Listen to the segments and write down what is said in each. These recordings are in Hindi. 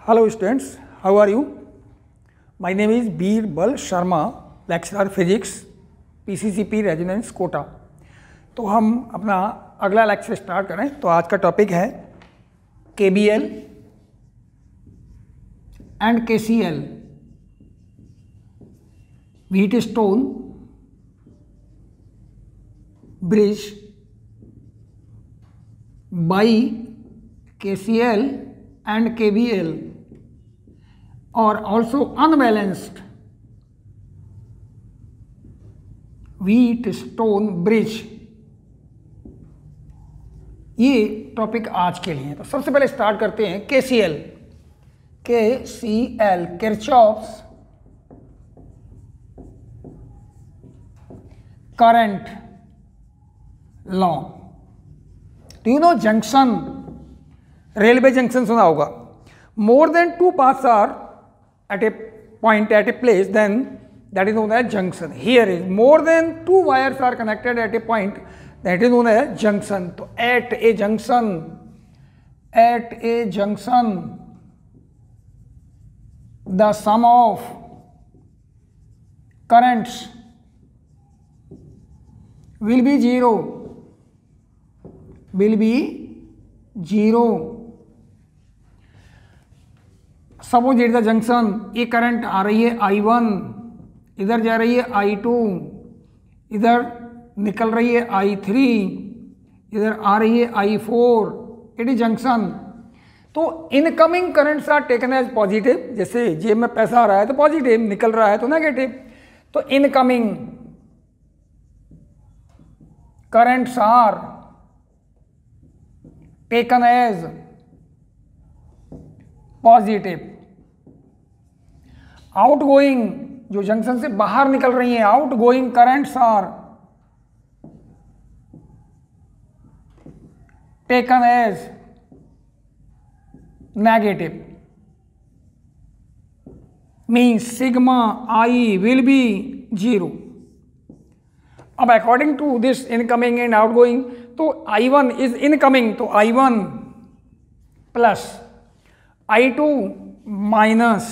Hello students, how are you? My name is Birbal Sharma, lecturer physics PCCP residence Kota. तो हम अपना अगला लेक्चर स्टार्ट करें। तो आज का टॉपिक है KBL and KCL, Wheatstone bridge by KCL and KBL or also unbalanced Wheatstone bridge. ये टॉपिक आज के लिए है। तो सबसे पहले स्टार्ट करते हैं KCL। Kirchhoff's current law. Do you know junction, railway junction सुना होगा। More than two paths are at a point at a place, then that is known as junction. Here is more than two wires are connected at a point, that is known as junction. तो at a junction the sum of currents will be zero। Suppose it the junction, ये करंट आ रही है I1, इधर जा रही है I2, इधर निकल रही है I3, इधर आ रही है I4। It is junction. तो incoming currents are taken as positive. जैसे जेब में पैसा आ रहा है तो पॉजिटिव, निकल रहा है तो नेगेटिव। तो incoming currents are taken as positive. Outgoing, जो जंक्शन से बाहर निकल रही हैं, outgoing currents are taken as negative. Means sigma I will be 0। अब according to this incoming and outgoing, तो I1 इज इनकमिंग, तो I1 plus I2 minus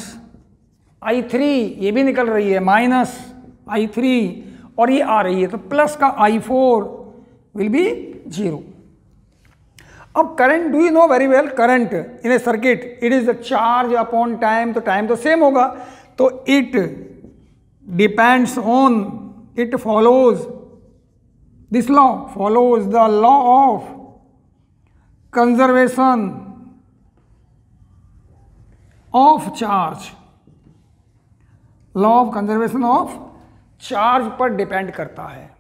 I3, ये भी निकल रही है, माइनस I3, और ये आ रही है तो प्लस का I4 विल बी 0। अब current, do you know very well, current in A circuit it is the charge upon time. तो टाइम तो सेम होगा, तो it depends on, it follows this law, follows the law of conservation of charge. Law of conservation of charge पर डिपेंड करता है।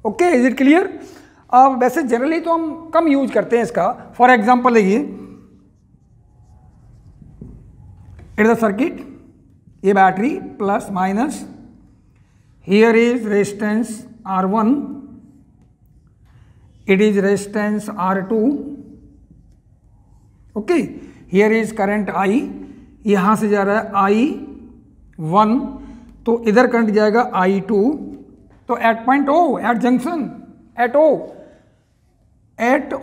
Okay, is it clear? अब वैसे जनरली तो हम कम यूज करते हैं इसका। फॉर एग्जांपल देखिए, इट द सर्किट, ये battery plus minus, here is resistance R1, it is resistance R2। Okay, here is current I, यहां से जा रहा है I1, तो इधर करंट जाएगा I2। तो at point O, at junction, at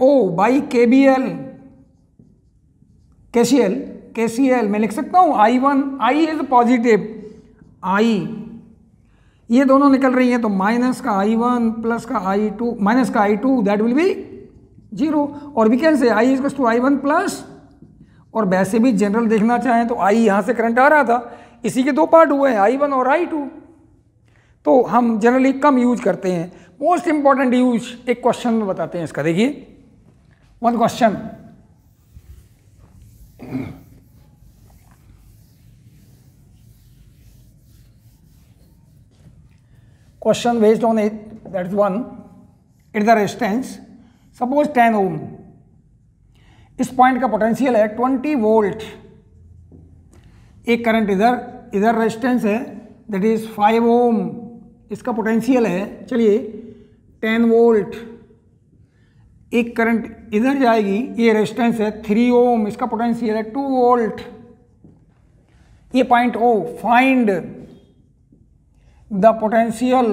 O by KBL, KCL मैं लिख सकता हूं I1, I is positive, I ये दोनों निकल रही हैं, तो माइनस का I1 प्लस का I2, माइनस का I2, दैट विल बी 0। और we can say I is to I1 plus, और वैसे भी जनरल देखना चाहें तो I यहाँ से करंट आ रहा था, इसी के दो पार्ट हुए हैं, I1 और I2। तो हम जनरली कम यूज करते हैं। मोस्ट इंपॉर्टेंट यूज एक क्वेश्चन में बताते हैं इसका। देखिए, one question, question based on it, that is one, it the resistance, suppose 10 ओम। इस पॉइंट का पोटेंशियल है 20 वोल्ट। एक करंट इधर रेजिस्टेंस है, दैट इज 5 ओम, इसका पोटेंशियल है, चलिए 10 वोल्ट। एक करंट इधर जाएगी, ये रेजिस्टेंस है 3 ओम, इसका पोटेंशियल है 2 वोल्ट। ये point O, find the potential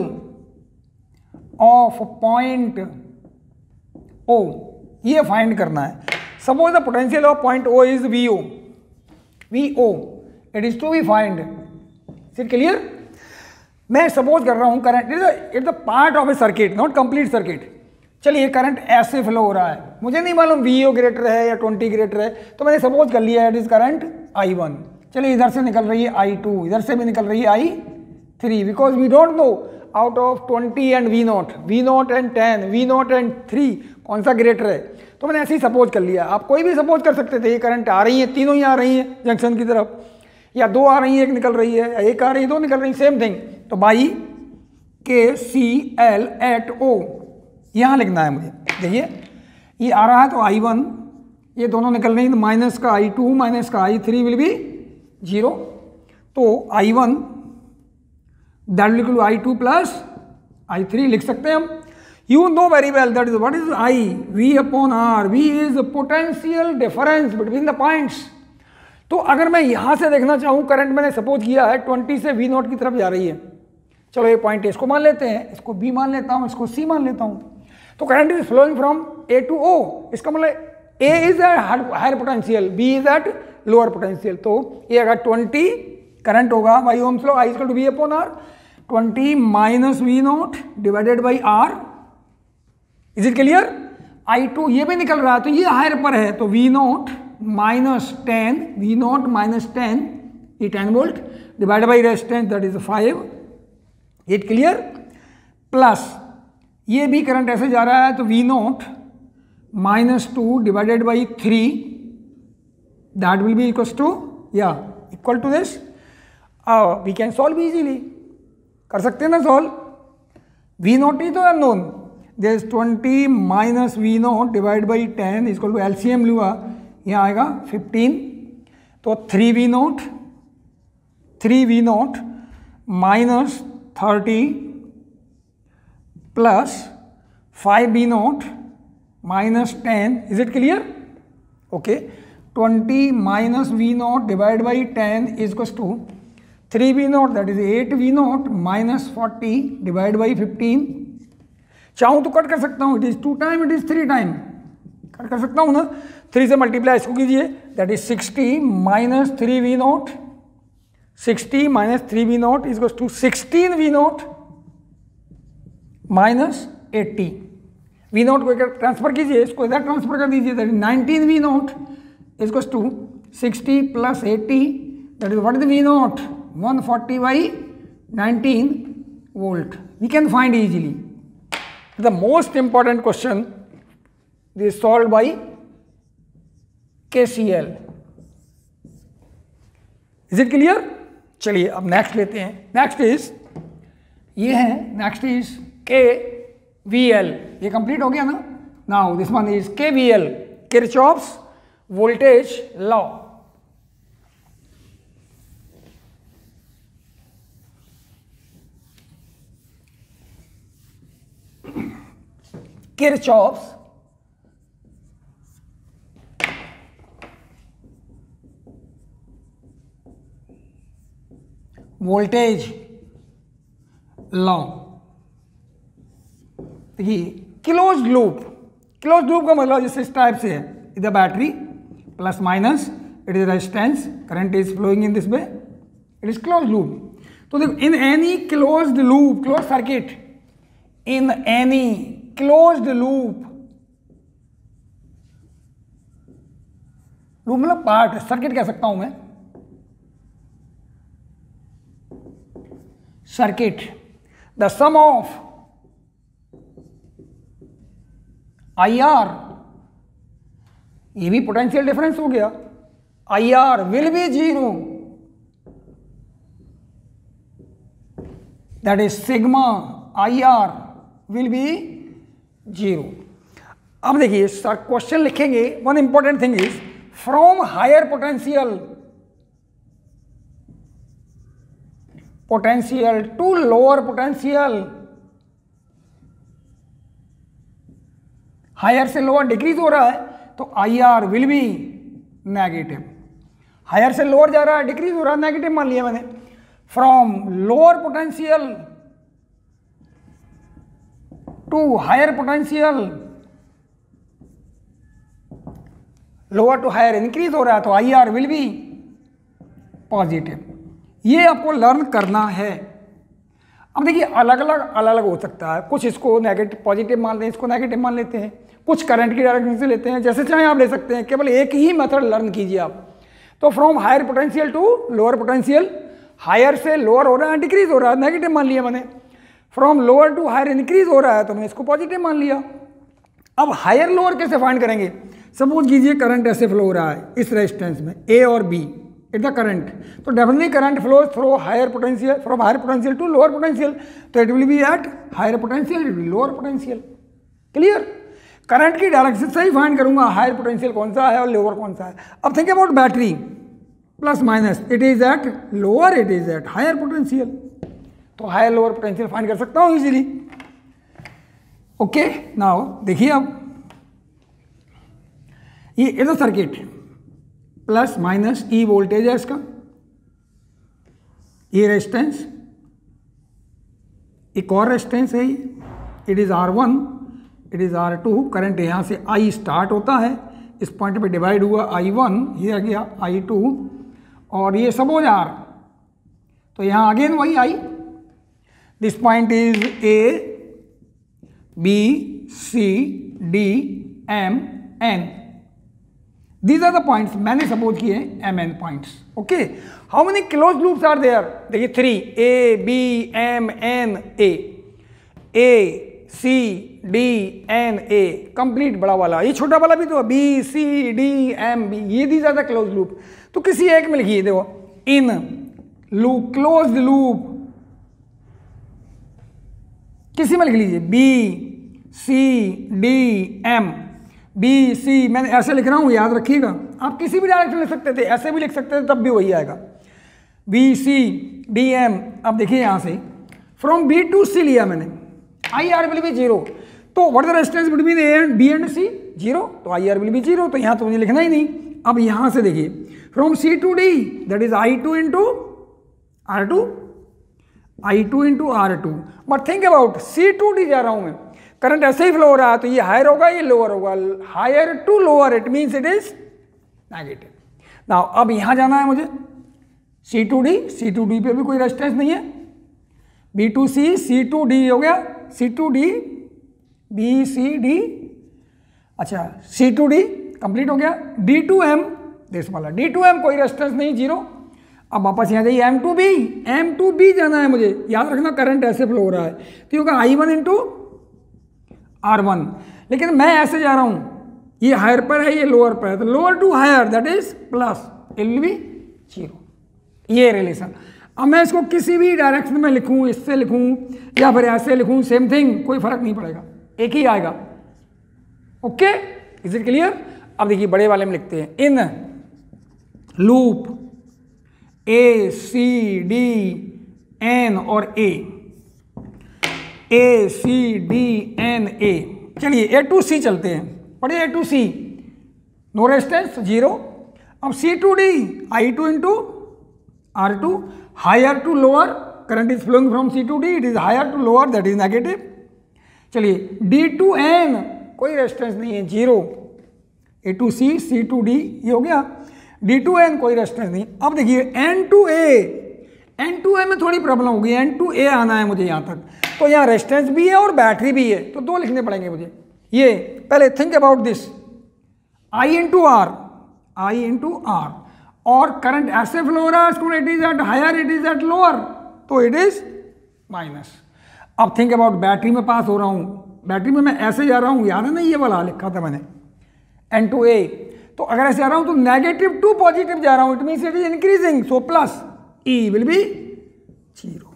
of point O, ये फाइंड करना है। Suppose the potential of point O is VO, VO, it is to be find. Is it clear? मैं सपोज कर रहा हूँ current it's a part of A circuit, not complete circuit. चलिए करंट ऐसे फ्लो हो रहा है, मुझे नहीं मालूम VO ग्रेटर है या 20 ग्रेटर है, तो मैंने सपोज कर लिया इट इज करंट I1. चलिए इधर से निकल रही है I2, इधर से भी निकल रही है I3, because we don't know out of 20 and V0 and 10, V0 and 3 कौन सा ग्रेटर है. तो मैंने ऐसे ही सपोज कर लिया. आप कोई भी सपोज कर सकते थे. ये करंट आ रही है, तीनों ही आ रही है जंक्शन की तरफ, या दो आ रही है, एक निकल रही है, या एक आ रही है, दो निकल रही है, सेम थिंग. तो बाई KCL एट O यहाँ लिखना है मुझे. देखिए ये आ रहा है तो I1, ये दोनों निकल रही है, माइनस का I2 माइनस का I3 विल बी 0. तो I1 that will equal to I2 plus I3 लिख सकते हैं हम. You know very well that is what is I, V upon R. V is the potential difference between the points. तो अगर मैं यहाँ से देखना चाहूँ, करंट मैंने सपोज किया है 20 से V0 की तरफ जा रही है. चलो ये पॉइंट इसको मान लेते हैं, इसको B मान लेता हूँ, इसको C मान लेता हूँ. तो current is flowing from A to O. इसका मतलब A is at higher potential, B is at lower potential. तो ये अगर 20 करंट होगा by ohms law, I equal to V upon R, 20 minus V0 divided by R. Is it clear? I2 ये भी निकल रहा है तो ये हायर पर है, तो V0 माइनस 10, V0 माइनस 10, ये 10 volt divided by resistance that is 5. It clear? Plus ये भी करंट ऐसे जा रहा है तो V0 minus 2 divided by 3 that will be equal to equal to this. We can solve easily. कर सकते हैं ना सॉल्व. V0 ही तो unknown. There is 20 minus V0 divide by 10 equal to LCM लूँगा, यहाँ आएगा 15. तो 3V0 minus 30 plus 5V0 minus 10. Is it clear? Okay. 20 minus V0 divide by 10 is equal to 3V0 that is 8V0 minus 40 divide by 15. चाहूँ तो कट कर सकता हूँ. It is 2 time, it is 3 time. Cut कर सकता हूँ ना. 3 से मल्टीप्लाई इसको कीजिए, that is 60 minus 3V0. 60 minus 3V0 is equal to 16V0 minus 80. V0 को इधर ट्रांसफर कीजिए, इसको इधर ट्रांसफर कर दीजिए, that is 19V0 is equal to 60 plus 80 that is what is V0 140 by 19 volt. We can find easily. The most important question this solve by KCL. Is it clear? चलिए अब नेक्स्ट लेते हैं. नेक्स्ट इज ये है, नेक्स्ट इज KVL. ये कंप्लीट हो गया ना. Now this one is KVL, Kirchhoff's voltage law. Kirchhoff's voltage law. देखिए क्लोज लूप का मतलब जैसे इस टाइप से है. इधर battery plus minus, it is resistance, current is flowing in this way, it is close loop. तो देखो in any closed loop, close circuit, in any closed loop, loop मतलब पार्ट, सर्किट कह सकता हूं मैं. Circuit, the sum of IR, ये भी पोटेंशियल डिफरेंस हो गया, IR will be 0, that is sigma IR will be 0. अब देखिए सर क्वेश्चन लिखेंगे, one important thing is from higher potential to lower potential. Higher से लोअर डिक्रीज हो रहा है तो IR will be negative. Higher से लोअर जा रहा है, डिक्रीज हो रहा है, नेगेटिव मान लिया मैंने. From lower potential to higher potential, lower to higher increase हो रहा है तो IR विल बी पॉजिटिव। ये आपको लर्न करना है। अब देखिए अलग अलग हो सकता है, कुछ इसको नेगेटिव पॉजिटिव मान लें, इसको नेगेटिव मान लेते हैं, कुछ करंट की डायरेक्शन से लेते हैं, जैसे चाहे आप ले सकते हैं। केवल एक ही मेथड लर्न कीजिए आप। तो from higher potential to lower potential, higher से लोअर हो रहा है, डिक्रीज हो रहा है, नेगेटिव मान लिया मैंने। From lower to higher increase हो रहा है, तो मैंने इसको पॉजिटिव मान लिया। अब हायर लोअर कैसे फाइंड करेंगे? सपोज कीजिए करंट ऐसे फ्लो हो रहा है इस रेजिस्टेंस में ए और बी, इट द करंट, तो definitely current flow through higher potential, from higher potential to lower potential, तो it will be at higher potential, it will lower potential. Clear? Current की डायरेक्शन से ही फाइंड करूंगा हायर पोटेंशियल कौन सा है और लोअर कौन सा है। अब think about battery, plus minus, it is at lower, it is at higher potential, तो हायर लोअर पोटेंशियल फाइंड कर सकता हूं इजीली। ओके, नाउ देखिए अब ये is a circuit, plus minus E voltage है इसका, ये रेजिस्टेंस, एक और रेजिस्टेंस है ये, it is R1, it is R2, current यहां से I स्टार्ट होता है, इस पॉइंट पे डिवाइड हुआ I1, ये आ गया I2, और ये सब हो R, तो यहां अगेन वही I, this point is A, B, C, D, M, N, these are the points, मैंने सपोज किए MN points. Okay, how many closed loops are there? देखिए 3, A, B, M, N, A, C, D, N, A, complete बड़ा वाला, ये छोटा वाला भी तो B, C, D, M, B, ये these are the closed loop. तो किसी एक में लिखिए, देखो इन लूप, क्लोज्ड लूप, किसी में लिख लीजिए B, C, D, M, B, C, मैंने ऐसे लिख रहा हूं, याद रखिएगा। आप किसी भी डायरेक्शन लिख सकते थे, ऐसे भी लिख सकते थे, तब भी वही आएगा, B, C, D, M। अब देखिए यहां से फ्रॉम B टू C लिया मैंने, IR विल बी 0, तो what is the resistance between A and B and C? 0, तो IR विल बी 0, तो यहां तो मुझे लिखना ही नहीं। अब यहां से देखिए from C to D, that is I2 into R2, I2 into R2, but think about C to D जा रहा हूं मैं, करंट ऐसे ही फ्लो हो रहा है, तो ये हायर होगा, ये लोअर होगा, higher to lower, it means it is negative. Now अब यहां जाना है मुझे, C to D, C to D पे भी कोई रेजिस्टेंस नहीं है, B to C, C to D हो गया, C to D, B, C, D, अच्छा C टू D कंप्लीट हो गया, D टू M, दिस वाला D टू M कोई रेजिस्टेंस नहीं, 0। अब वापस यहाँ जाइए M टू B जाना है मुझे, याद रखना करंट ऐसे फ्लो हो रहा है, तो होगा I1 इंटू R1, लेकिन मैं ऐसे जा रहा हूं, ये हायर पर है, ये लोअर पर है, तो lower to higher that is plus, it will be 0, ये रिलेशन। अब मैं इसको किसी भी डायरेक्शन में लिखूं, इससे लिखूं या फिर ऐसे लिखूं, सेम थिंग, कोई फर्क नहीं पड़ेगा, एक ही आएगा। Okay, is it clear? अब देखिए बड़े वाले में लिखते हैं, in loop A, C, D, N और A, C, D, N, A। चलिए A टू C चलते हैं, पढ़िए A to C, no resistance 0। अब C to D, I2 into R2, higher to lower, current is flowing from C to D, it is higher to lower, that is negative. चलिए D टू N, कोई रेजिस्टेंस नहीं है, 0। A to C, C to D, ये हो गया। D टू N कोई रेजिस्टेंस नहीं। अब देखिए N टू A में थोड़ी प्रॉब्लम होगी, N टू A आना है मुझे यहाँ तक, तो यहाँ रेजिस्टेंस भी है और बैटरी भी है, तो 2 लिखने पड़ेंगे मुझे। ये पहले think about this, I into R, और करंट ऐसे फ्लो हो रहा है, इसको it is at higher, it is at lower, तो इट इज माइनस। अब थिंक अबाउट बैटरी में पास हो रहा हूँ, बैटरी में मैं ऐसे जा रहा हूँ, याद है ना ये वाला लिखा था मैंने, N टू A, तो अगर ऐसे जा रहा हूँ तो नेगेटिव टू पॉजिटिव जा रहा हूँ, it means it is increasing, so plus E will be 0।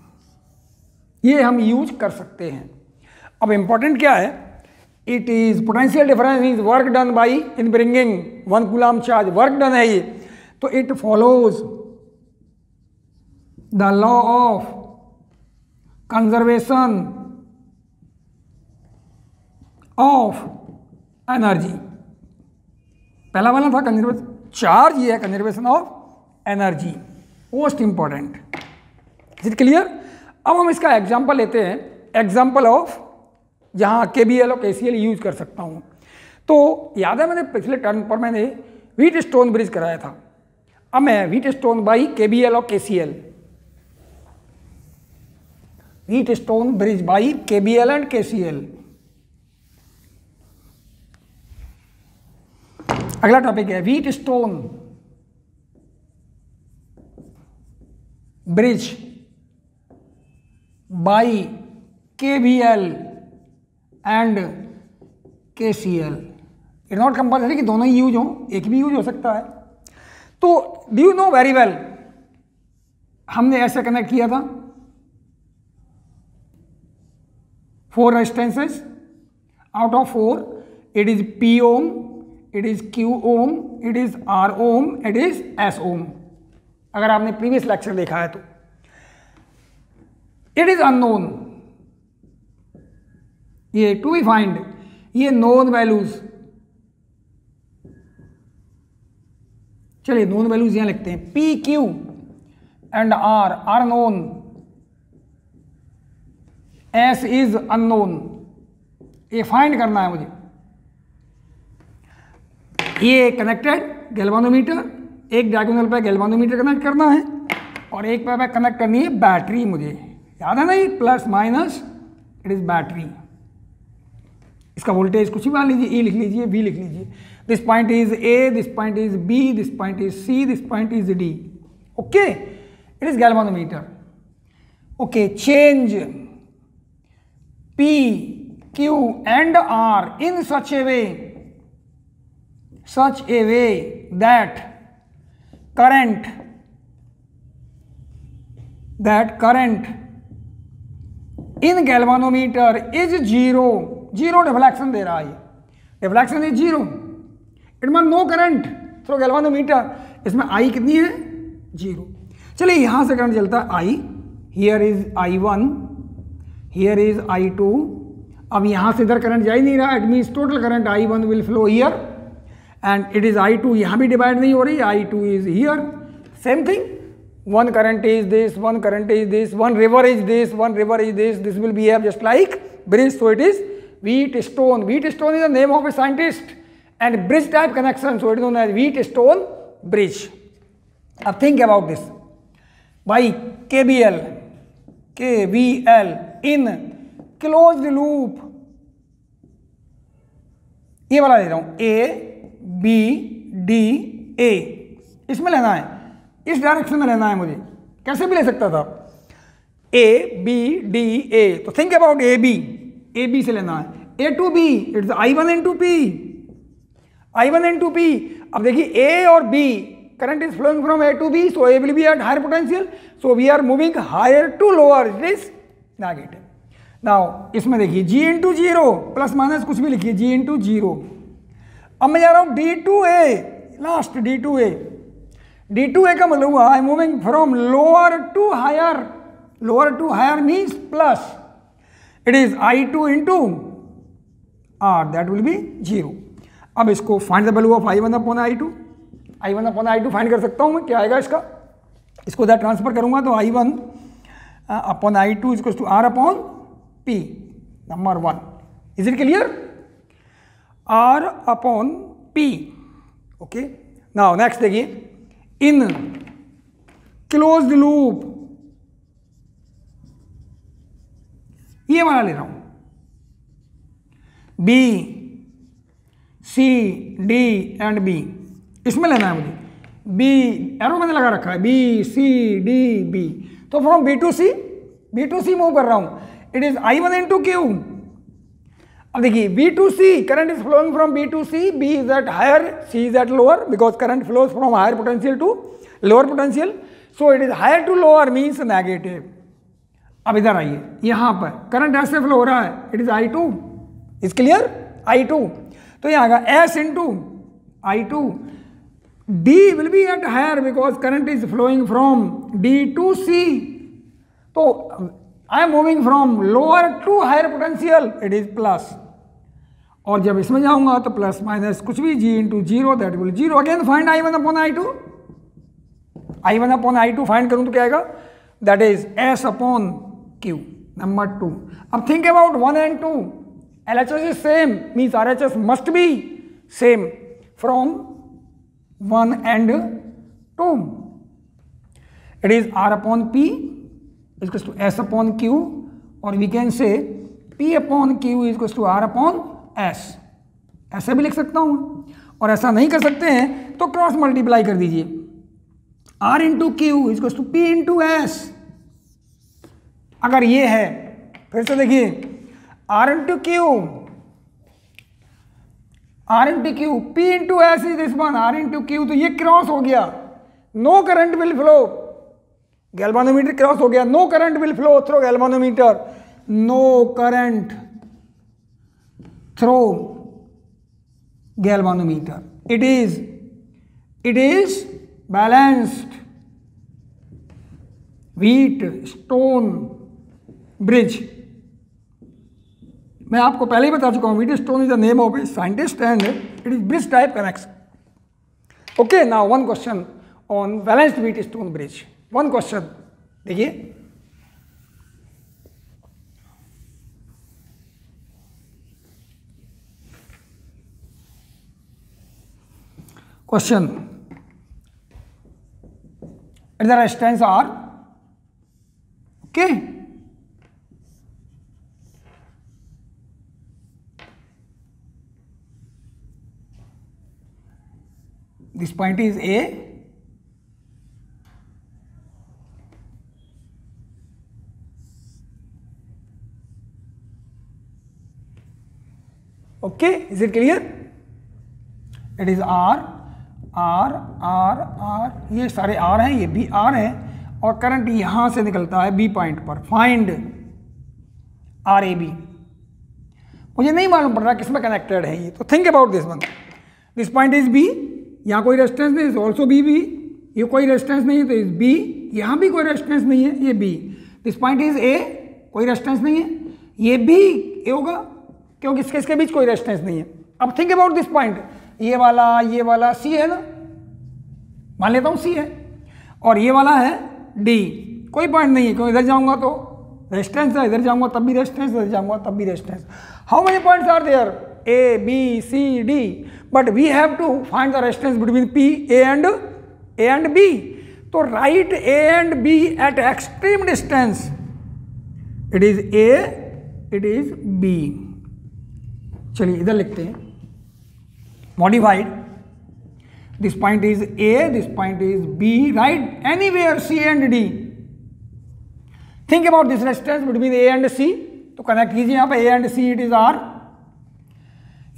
ये हम यूज कर सकते हैं। अब इंपॉर्टेंट क्या है, it is potential difference means work done by in bringing 1 coulomb charge, work done है ये, तो it follows the law of conservation of energy. पहला वाला था कंजर्वेशन चार्ज, ये है conservation of energy, most important. Is it clear? अब हम इसका एग्जांपल लेते हैं, एग्जांपल ऑफ जहां KBL और KCL यूज कर सकता हूं। तो याद है मैंने पिछले टर्न पर मैंने व्हीट स्टोन ब्रिज कराया था। अब मैं व्हीटस्टोन बाई KBL और KCL, Wheatstone bridge by KBL and KCL। अगला टॉपिक है Wheatstone bridge by KBL and KCL। It not compulsory कि दोनों ही यूज हो, एक भी यूज हो सकता है। तो do you know very well, हमने ऐसे कनेक्ट किया था 4 resistances, out of 4 it is P ohm, it is Q ohm, it is R ohm, it is S ohm. अगर आपने प्रीवियस लेक्चर देखा है तो इट इज अननोन, ये टू बी फाइंड, ये नोन वैल्यूज। चलिए नोन वैल्यूज यहां लिखते हैं, P Q and R are known, S is unknown. ये फाइंड करना है मुझे। ये कनेक्टेड गैल्वानोमीटर, एक डायगोनल पे गैल्वानोमीटर कनेक्ट करना है और एक पे कनेक्ट करनी है बैटरी। मुझे याद है ना, ये plus minus it is battery. इसका वोल्टेज कुछ भी मान लीजिए, E लिख लीजिए, V लिख लीजिए। This point is A, this point is B, this point is C, this point is D। Okay, it is galvanometer. Okay, change P, Q and R in such a way that current in galvanometer is zero। Zero deflection दे रहा है, deflection is zero, it mean no current through galvanometer. इसमें I कितनी है? जीरो। चलिए यहां से करंट चलता है I, here is I1, here is I2। अब यहां से इधर करंट जा ही नहीं रहा, it means total current I1 will flow here and it is I2, यहां भी डिवाइड नहीं हो रही, I2 is here. Same thing, one current is this, one current is this, one river is this, one river is this, this will behave just like bridge, so it is Wheatstone. Wheatstone is the name of a scientist and bridge type connection, so it is known as Wheatstone bridge. Now think about this, by KBL in closed loop, ये वाला ले रहा हूं, A B D A, इसमें लेना है, इस डायरेक्शन में लेना है मुझे। कैसे भी ले सकता था, A B D A। तो थिंक अबाउट A B से लेना है, A to B, it's I1 into P, I1 into P। अब देखिए A और B, current is flowing from A to B, so A will be at higher potential, so we are moving higher to lower, it is negative। Now इसमें देखिए G into 0, प्लस माइनस कुछ भी लिखिए, G into 0। अब मैं जा रहा हूं D to A, last D to A। D2A का मतलब हुआ I moving from lower to higher, lower to higher means plus, it is I2 into R, that will be 0। अब इसको find the value of I1 upon I2, I1 upon I2 find कर सकता हूं मैं, क्या आएगा इसका, इसको इधर ट्रांसफर करूंगा तो I1 upon I2 is equals to R upon P, number 1। Is it clear? R upon P। Okay, now next देखिए, in closed loop, ये वाला ले रहा हूं, B C D and B, इसमें लेना है मुझे। B एरो मैंने लगा रखा है, B C D B, तो from B to C move कर रहा हूं, it is I1 into Q। अब देखिए B to C, current is flowing from B to C, B is at higher, C is at lower, because current flows from higher potential to lower potential, so it is higher to lower means negative। अब इधर आइए, यहां पर करंट ऐसे फ्लो हो रहा है, it is I2, is clear, I2। तो यहां आएगा S into I2, D will be at higher because current is flowing from D to C, तो I am moving from lower to higher potential, it is plus। और जब इसमें जाऊंगा तो प्लस माइनस कुछ भी, G into 0, that will 0। Again find I1 upon I2, I1 upon I2 find करूं तो क्या आएगा, that is S upon Q, number 2। अब think about 1 and 2, LHS is same, means RHS must be same from 1 and 2. It is R upon P is equals to S upon Q, or we can say P upon Q is equals to R upon S. ऐसे भी लिख सकता हूँ, और ऐसा नहीं कर सकते हैं तो क्रॉस मल्टीप्लाई कर दीजिए. R into Q is equals to P into S. अगर ये है, फिर से देखिए, R into Q, R into Q, P into S is this one, R into Q, तो ये क्रॉस हो गया. No current will flow, galvanometer cross हो गया. No current will flow through galvanometer, no current through galvanometer. It is balanced Wheatstone bridge. मैं आपको पहले ही बता चुका हूँ, Wheatstone is the name of a scientist and it is bridge type connection. Okay, now one question on balanced Wheatstone bridge. One question, देखिए, question. At the resistance R, okay, this point is A, okay, is it clear? It is R, R, R, R, ये सारे R हैं, ये भी R है, और करंट यहाँ से निकलता है B पॉइंट पर. Find RAB. मुझे नहीं मालूम पड़ रहा किस में कनेक्टेड है ये, तो think about this one. This point is B, यहाँ कोई रेजिस्टेंस नहीं, इज ऑल्सो B. ये कोई रेजिस्टेंस नहीं है तो इज B, यहाँ भी कोई रेजिस्टेंस नहीं है, ये B. This point is A, कोई रेजिस्टेंस नहीं है, ये भी A होगा क्योंकि इसके बीच कोई रेजिस्टेंस नहीं है. अब थिंक अबाउट दिस पॉइंट, ये वाला C है ना, मान लेता हूँ C है, और ये वाला है D. कोई पॉइंट नहीं है क्योंकि इधर जाऊंगा तो रेजिस्टेंस है, इधर जाऊंगा तब भी रेजिस्टेंस, इधर जाऊंगा तब भी resistance. How many points are there? A, B, C, D, but we have to find the resistance between P, A and B. तो write A and B at extreme distance. It is A, it is B. चलिए इधर लिखते हैं, modified. This point is A, this point is B, right? Anywhere C and D. Think about this resistance between A and C. तो कनेक्ट कीजिए यहाँ पे A and C, it is R.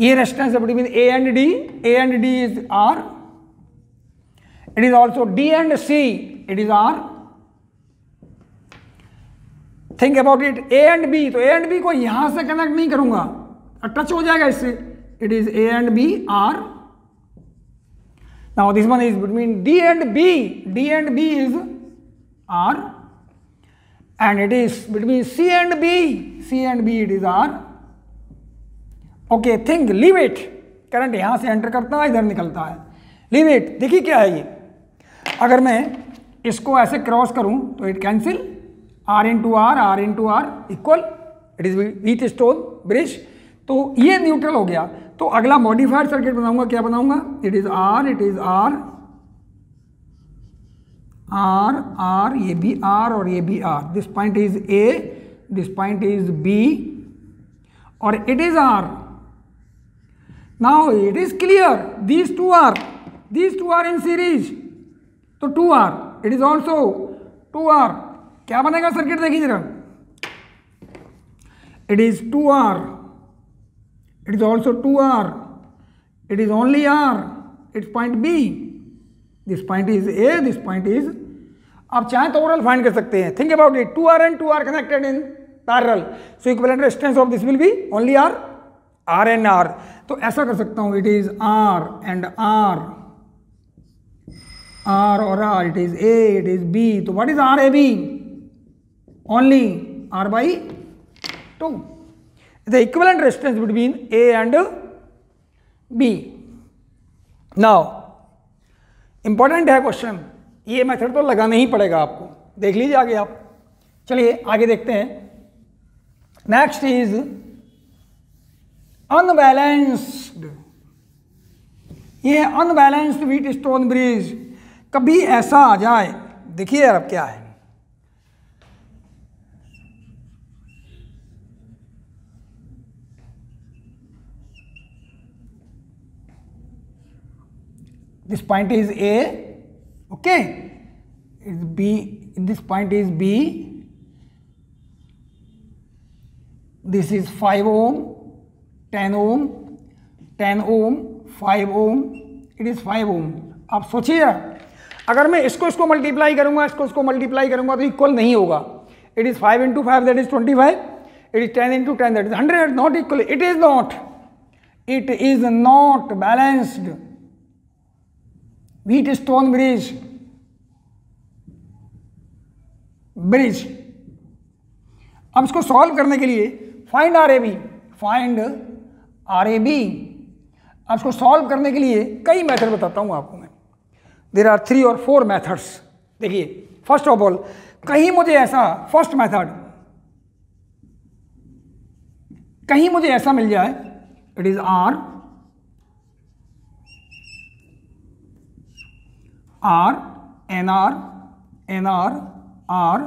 ये resistance है between A and D, A and D is R. It is also D and C, it is R. Think about it, A and B. तो A and B को यहाँ से कनेक्ट नहीं करूँगा, टच हो जाएगा इससे. It is A and B, R. Now this one is between D and B. D and B is R. And it is between C and B. C and B it is R. Okay, think, leave it. Current यहाँ से एंटर करता है, इधर निकलता है. Leave it. देखिए क्या है ये. अगर मैं इसको ऐसे क्रॉस करूँ तो it cancel. R into R, R into R equal. It is Wheatstone bridge. तो ये न्यूट्रल हो गया. तो अगला मॉडिफाइड सर्किट बनाऊंगा, क्या बनाऊंगा? It is R, it is R, R, R, ये भी R और ये भी R. This point is A, this point is B और it is R. Now it is clear, these two are in series, तो 2R. It is also 2R. क्या बनेगा सर्किट देखिए जरा. It is 2R. It is also 2R. It is only R. It's point B. This point is A. This point is. आप चाहें तो ओवरऑल फाइंड कर सकते हैं. Think about it. 2R and 2R connected in parallel. So equivalent resistance of this will be only R. R and R. तो ऐसा कर सकता हूँ. It is R and R. R और R. It is A. It is B. तो what is RAB? Only R by 2. The equivalent resistance between A and B. Now, important है क्वेश्चन. ये मेथड तो लगाना ही पड़ेगा आपको, देख लीजिए आगे आप. चलिए आगे देखते हैं. Next is unbalanced. ये अनबैलेंस्ड Wheatstone ब्रिज कभी ऐसा आ जाए, देखिए यार अब क्या है, this point is A, okay, is B, this point is B, this is 5 ohm, 10 ohm, 10 ohm, 5 ohm, it is 5 ohm. आप सोचिए अगर मैं इसको मल्टीप्लाई करूंगा, इसको मल्टीप्लाई करूंगा तो इक्वल नहीं होगा. It is 5 into 5 that is 25, it is 10 into 10 that is 100, not equal, it is not balanced. Wheatstone bridge. अब इसको सॉल्व करने के लिए फाइंड आर ए बी. अब इसको सॉल्व करने के लिए कई मेथड बताता हूं आपको मैं. देयर आर 3 और 4 मेथड्स. देखिए फर्स्ट ऑफ ऑल, कहीं मुझे ऐसा फर्स्ट मेथड, कहीं मुझे ऐसा मिल जाए, it is R N R R,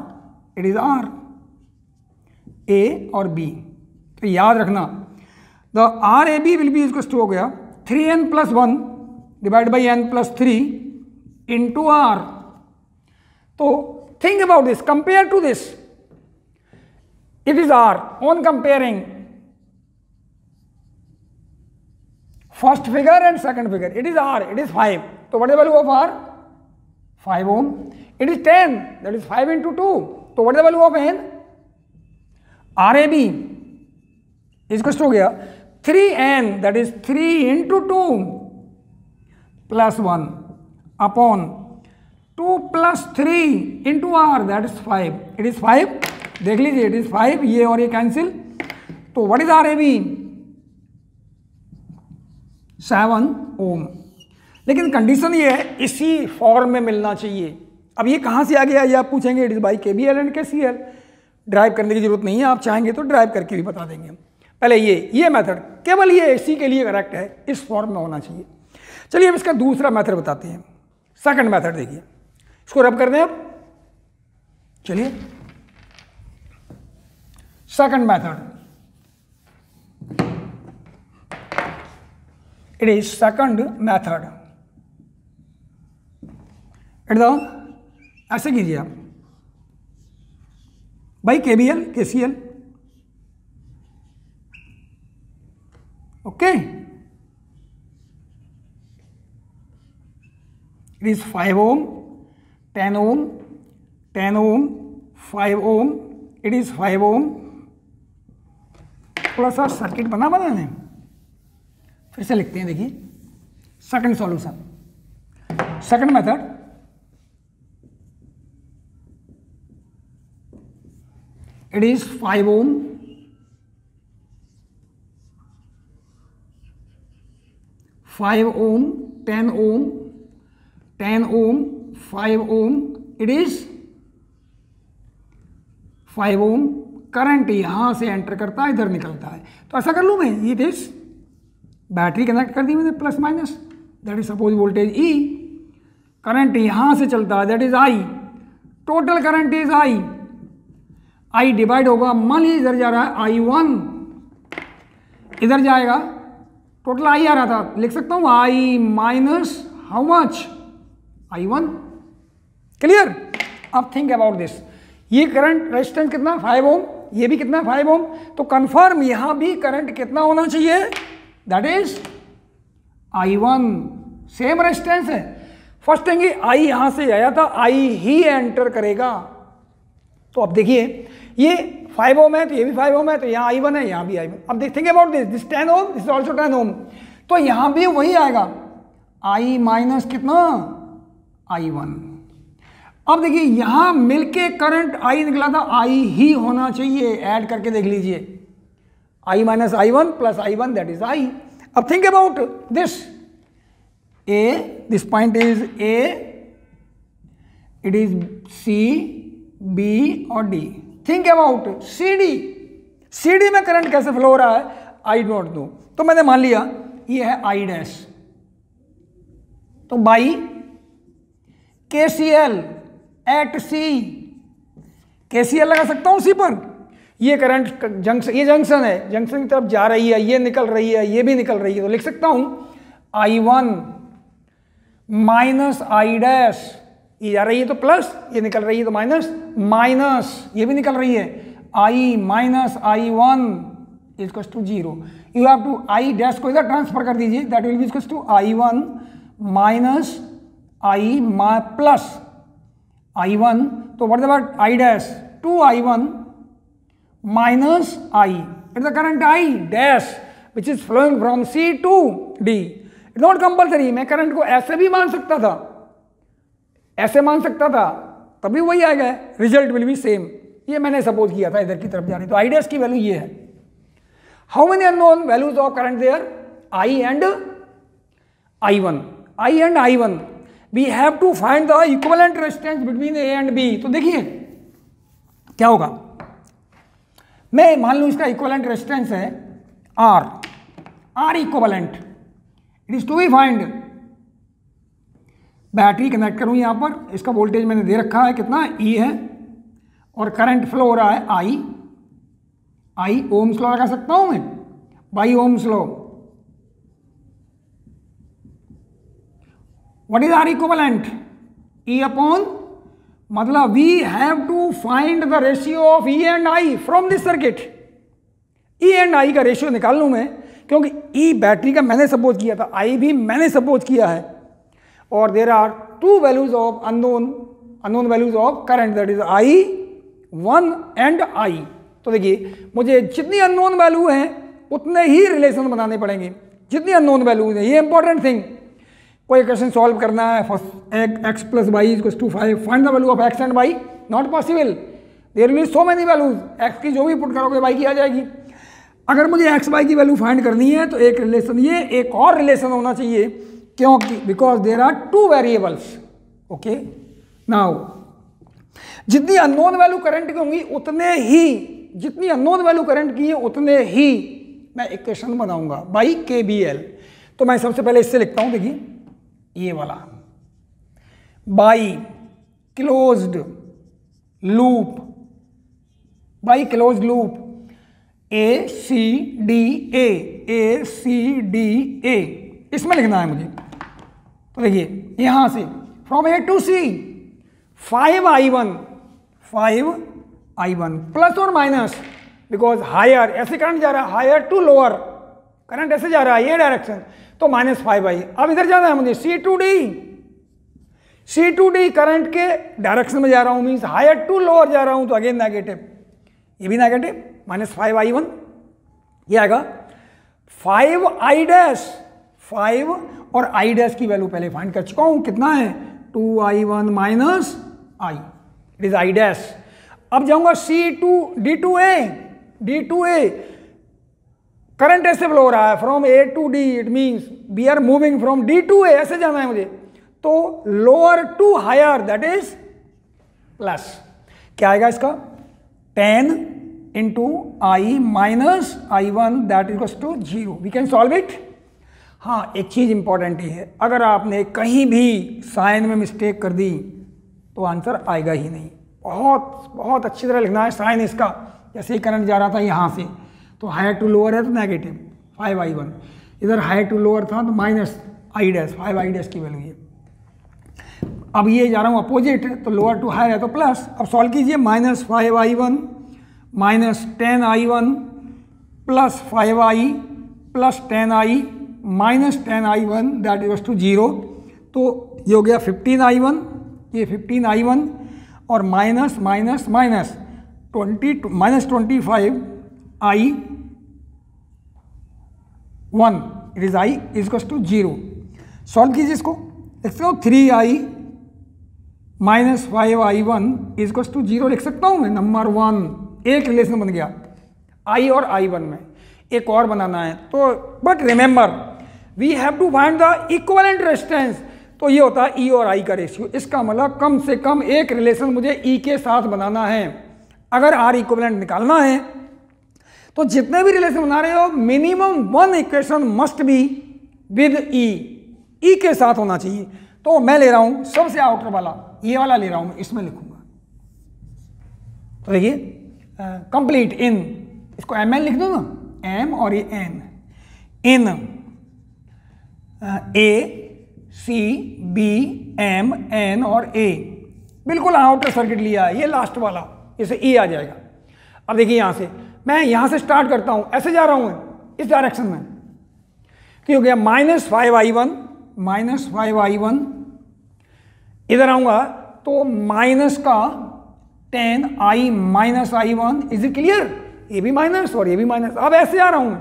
it is R A और बी. तो याद रखना the R A B will be equal to हो गया 3n + 1 divide by n + 3 into R. तो think about this, compare to this, it is R. On comparing first figure and second figure, it is R, it is 5. तो what is the value of R? 5 ohm. It is 10, that is 5 into 2. So what is the value of n? RAB is equal to हो गया 3n, that is 3 into 2 plus 1 upon 2 plus 3 into r, that is 5. It is 5. देख लीजिए, it is 5. ये और ये कैंसिल. तो what is RAB? 7 ohm. लेकिन कंडीशन ये है इसी फॉर्म में मिलना चाहिए. अब ये कहाँ से आ गया, ये आप पूछेंगे. It is by KBL and KCL. Drive करने की जरूरत नहीं है, आप चाहेंगे तो ड्राइव करके भी बता देंगे. पहले ये मेथड केवल ये इसी के लिए करेक्ट है, इस फॉर्म में होना चाहिए. चलिए अब इसका दूसरा मेथड बताते हैं. सेकंड मेथड देखिए, इसको रब कर दें अब. चलिए second method, it is second method. ऐसे कीजिए आप by KBL KCL. Okay, it is 5 ohm, 10 ohm, 10 ohm, 5 ohm, it is 5 ohm. थोड़ा सा सर्किट बनाने फिर से लिखते हैं. देखिए second solution, second method. It is 5 ohm, 5 ohm, 10 ohm, 10 ohm, 5 ohm. It is 5 ohm. Current यहां से एंटर करता है, इधर निकलता है. तो ऐसा कर लूं मैं, इट इज बैटरी कनेक्ट कर दी मैंने plus minus, that is suppose voltage E. Current यहां से चलता है, that is I. Total current is I divide होगा, मान लीजिए इधर जा रहा है I1, इधर जाएगा, टोटल I आ रहा था, लिख सकता हूं I minus how much? I1. Clear? अब थिंक अबाउट दिस. ये करंट रेजिस्टेंस कितना? 5 ohm. ये भी कितना? 5 ohm. तो कंफर्म यहां भी करंट कितना होना चाहिए? That is I1. Same resistance है. फर्स्ट थिंग I यहां से आया था, I ही एंटर करेगा. तो अब देखिए ये 5 ohm है, तो ये भी 5 ohm है, तो यहाँ I1 है, यहाँ भी I1. अब think about this 10 ohm, this is also 10 ohm. तो यहाँ भी वही आएगा, I माइनस कितना? I1. अब देखिए यहाँ मिलके करंट I निकला था, I ही होना चाहिए. ऐड करके देख लीजिए, I minus I1 plus I1, that is I. अब think about this A, this point is A, it is C, B और D. थिंक अबाउट CD में करंट कैसे फ्लो हो रहा है? I don't know. तो मैंने मान लिया ये है I डैश. तो by KCL at C, KCL लगा सकता हूँ सी पर। ये करंट जंक्शन, ये जंक्शन है, जंक्शन की तरफ जा रही है, ये निकल रही है, ये भी निकल रही है, तो लिख सकता हूँ I1 माइनस आई डैश, ये जा रही है तो प्लस, ये निकल रही है तो माइनस, माइनस ये भी निकल रही है, I minus I1 equal to 0। You have to I dash को इधर ट्रांसफर कर दीजिए, that will be equal to I1 minus I plus I1, तो what about I dash, 2I1 minus I, it's the current I dash which is flowing from C to D. It's not compulsory, मैं करंट को ऐसे भी मान सकता था, ऐसे मान सकता था, तभी वही आएगा, रिजल्ट विल बी सेम। ये मैंने सपोज किया था इधर की तरफ जा रही, तो I dash की वैल्यू ये है। How many unknown values of current there, I and I1, I and I1, we have to find the equivalent resistance between A and B। तो देखिए क्या होगा, मैं मान लूं इसका इक्विवेलेंट रेजिस्टेंस है R equivalent, it is to be find. Battery connect करूं यहां पर, इसका वोल्टेज मैंने दे रखा है कितना, E है, और करंट फ्लो हो रहा है I ओम्स लॉ लगा सकता हूं मैं, by ohms law. What is R equivalent, E upon, मतलब we have to find the ratio of E and I from this circuit. E and I का रेशियो निकाल लूं मैं, क्योंकि E बैटरी का मैंने सपोज किया था, I भी मैंने सपोज किया है, और there are two values of unknown values of current, that is I1 and I। तो देखिए मुझे जितनी अननोन वैल्यू है उतने ही रिलेशन बनाने पड़ेंगे, जितनी अननोन वैल्यूज है, ये इंपॉर्टेंट थिंग। कोई क्वेश्चन सॉल्व करना है, first x plus y equals to 5, find the value of x and y, not possible, there will be so many values, x की जो भी पुट करोगे y की आ जाएगी। अगर मुझे x y की वैल्यू फाइंड करनी है तो एक रिलेशन, ये एक और रिलेशन होना चाहिए, क्योंकि because there are two variables. Okay, now जितनी अननोन वैल्यू करंट की होंगी उतने ही, जितनी अननोन वैल्यू करंट की है उतने ही मैं इक्वेशन बनाऊंगा बाई KBL। तो मैं सबसे पहले इससे लिखता हूं, देखिए ये वाला, by closed loop, by closed loop ACDA, इसमें लिखना है मुझे। तो देखिए यहां से from A to C 5I1 plus और माइनस, बिकॉज हायर, ऐसे करंट जा रहा है, हायर टू लोअर करंट ऐसे जा रहा है, ये डायरेक्शन, तो -5I। अब इधर जाना है मुझे C टू D करंट के डायरेक्शन में जा रहा हूं, मीन्स हायर टू लोअर जा रहा हूं, तो अगेन नेगेटिव, ये भी नेगेटिव, -5I1, ये आएगा 5I डैश, 5 और I डैश की वैल्यू पहले फाइंड कर चुका हूं, कितना है 2I1 minus I, it is I dash. अब जाऊंगा D2A, करंट ऐसे फ्लो हो रहा है from A to D, it means we are moving from D to A, ऐसे जाना है मुझे, तो lower to higher, that is plus, क्या आएगा इसका 10 into I minus I1, that equals to 0। We can solve it. हाँ, एक चीज इंपॉर्टेंट है, अगर आपने कहीं भी साइन में मिस्टेक कर दी तो आंसर आएगा ही नहीं। बहुत अच्छी तरह लिखना है साइन इसका। जैसे ही करंट जा रहा था यहाँ से, तो हायर टू लोअर है तो नेगेटिव 5I1, इधर हायर टू लोअर था तो minus I dash, 5I dash की वैल्यू ये। अब ये जा रहा हूँ अपोजिट, तो लोअर टू हायर है तो प्लस। अब सॉल्व कीजिए, -5I1 minus 10I1 plus 5I plus 10I minus 10I1, that equals to 0। तो ये हो गया 15I1, ये 15I1 और minus minus minus -25I1, it is I equals to 0। Solve कीजिए इसको, लिख सकता हूँ 3I minus 5I1 equals to 0 लिख सकता हूँ मैं। नंबर 1 एक रिलेशन बन गया I और I1 में। एक और बनाना है तो, but remember we have to find the equivalent resistance. तो ये होता है E और I का रेशियो। इसका मतलब कम से कम एक रिलेशन मुझे E के साथ बनाना है। अगर R इक्विवेलेंट निकालना है तो जितने भी रिलेशन बना रहे हो, minimum 1 equation must be with E के साथ होना चाहिए। तो मैं ले रहा हूं सबसे आउटर वाला, ये वाला ले रहा हूं, इसमें लिखूंगा। तो देखिए कंप्लीट इन, इसको एम एन लिख दो ना, एम और ये एन, इन ए सी बी एम एन और ए, बिल्कुल आउटर सर्किट लिया है, ये लास्ट वाला, इसे ई आ जाएगा। अब देखिए यहां से मैं यहां से स्टार्ट करता हूं, ऐसे जा रहा हूं इस डायरेक्शन में, कि हो गया -5i1, -5i1, इधर आऊंगा तो माइनस का 10i minus i1, is it clear? ये भी माइनस और ये भी माइनस। अब ऐसे आ रहा हूं,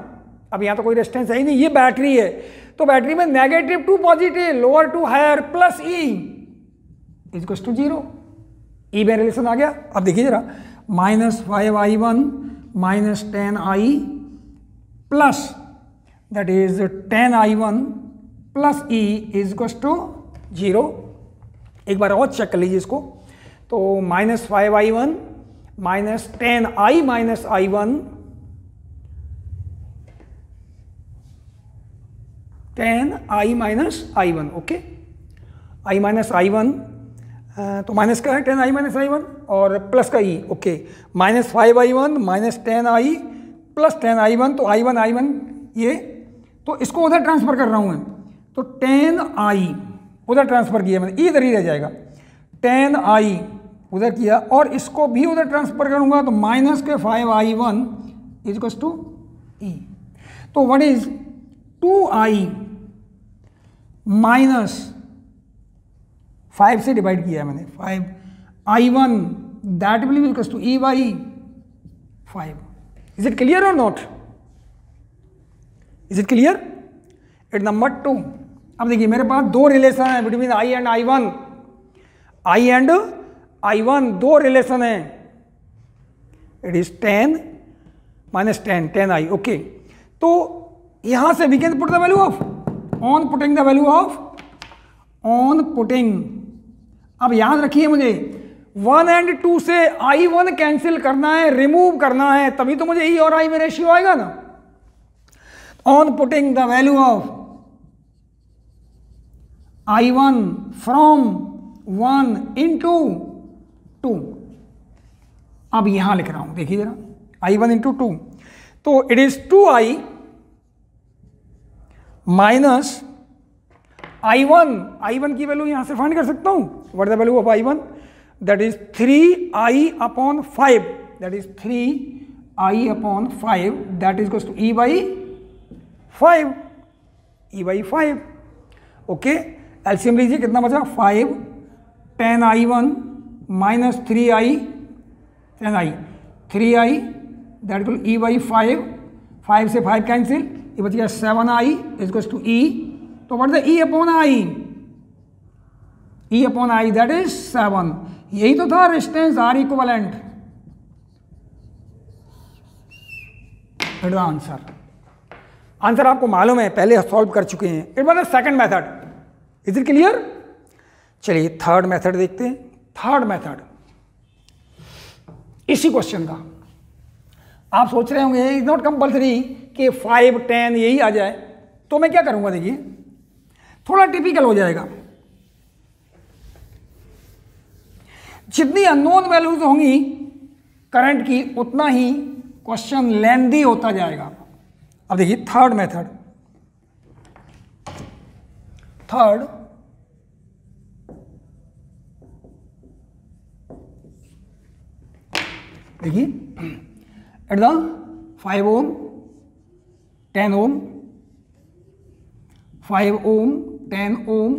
अब यहां तो कोई रेजिस्टेंस है ही नहीं, ये बैटरी है, तो बैटरी में negative to positive, lower to higher plus E is equal to 0, E में रिलेशन आ गया। अब देखिए जरा, -5i1 minus 10i plus that is 10i1 plus E is equal to 0। एक बार और चेक कर लीजिए इसको, तो -5i1 minus 10i minus i1, 10i minus i1, okay, i minus i1, तो माइनस का है 10i माइनस i1 और प्लस का ई, okay, -5i1 minus 10i plus 10i1, तो i1 ये, तो इसको उधर ट्रांसफर कर रहा हूं मैं, तो 10i उधर ट्रांसफर किया मैंने, ई इधर ही रह जाएगा, 10i उधर किया और इसको भी उधर ट्रांसफर करूंगा, तो माइनस के 5i1 इज इक्वल टू ई। तो व्हाट इज 2i माइनस 5 से डिवाइड किया है मैंने, 5i1 that will be equal to E by 5। Is it clear और not? Is it clear? It number 2। अब देखिए मेरे पास दो रिलेशन है between i and i1, i and i1 दो रिलेशन है, it is 10 minus 10i, okay. तो यहां से we can put the value of, on putting the value of, on putting, अब याद रखिए मुझे 1 एंड 2 से i1 कैंसिल करना है, रिमूव करना है, तभी तो मुझे e और i में रेशियो आएगा ना। On putting the value of i1 from 1 into 2, अब यहां लिख रहा हूं, देखिए जरा, i1 इंटू 2, तो it is 2i minus i1 की वैल्यू यहां से फाइंड कर सकता हूं, what the value of i1, that is 3i upon 5, that is 3i upon 5, that is equal to e by 5, e by 5, okay. LCM लीजिए, कितना बचा, 5, 10i1 minus 3i 3i that equal e by 5, 5 से 5 कैंसिल, ये बच गया 7i is equal to e, तो what the e upon i that is 7, यही तो था रेजिस्टेंस R इक्विवेलेंट, आंसर आपको मालूम है, पहले सॉल्व कर चुके हैं। It was the second method, is it clear? चलिए थर्ड मेथड देखते हैं। थर्ड मेथड इसी क्वेश्चन का, आप सोच रहे होंगे इज नॉट कंपल्सरी कि 5, 10 यही आ जाए, तो मैं क्या करूंगा, देखिए थोड़ा टिपिकल हो जाएगा, जितनी अननोन वैल्यूज होंगी करंट की उतना ही क्वेश्चन लेंथी होता जाएगा। अब देखिए थर्ड मेथड, थर्ड देखिए at the 5 ohm 10 ohm 5 ohm 10 ohm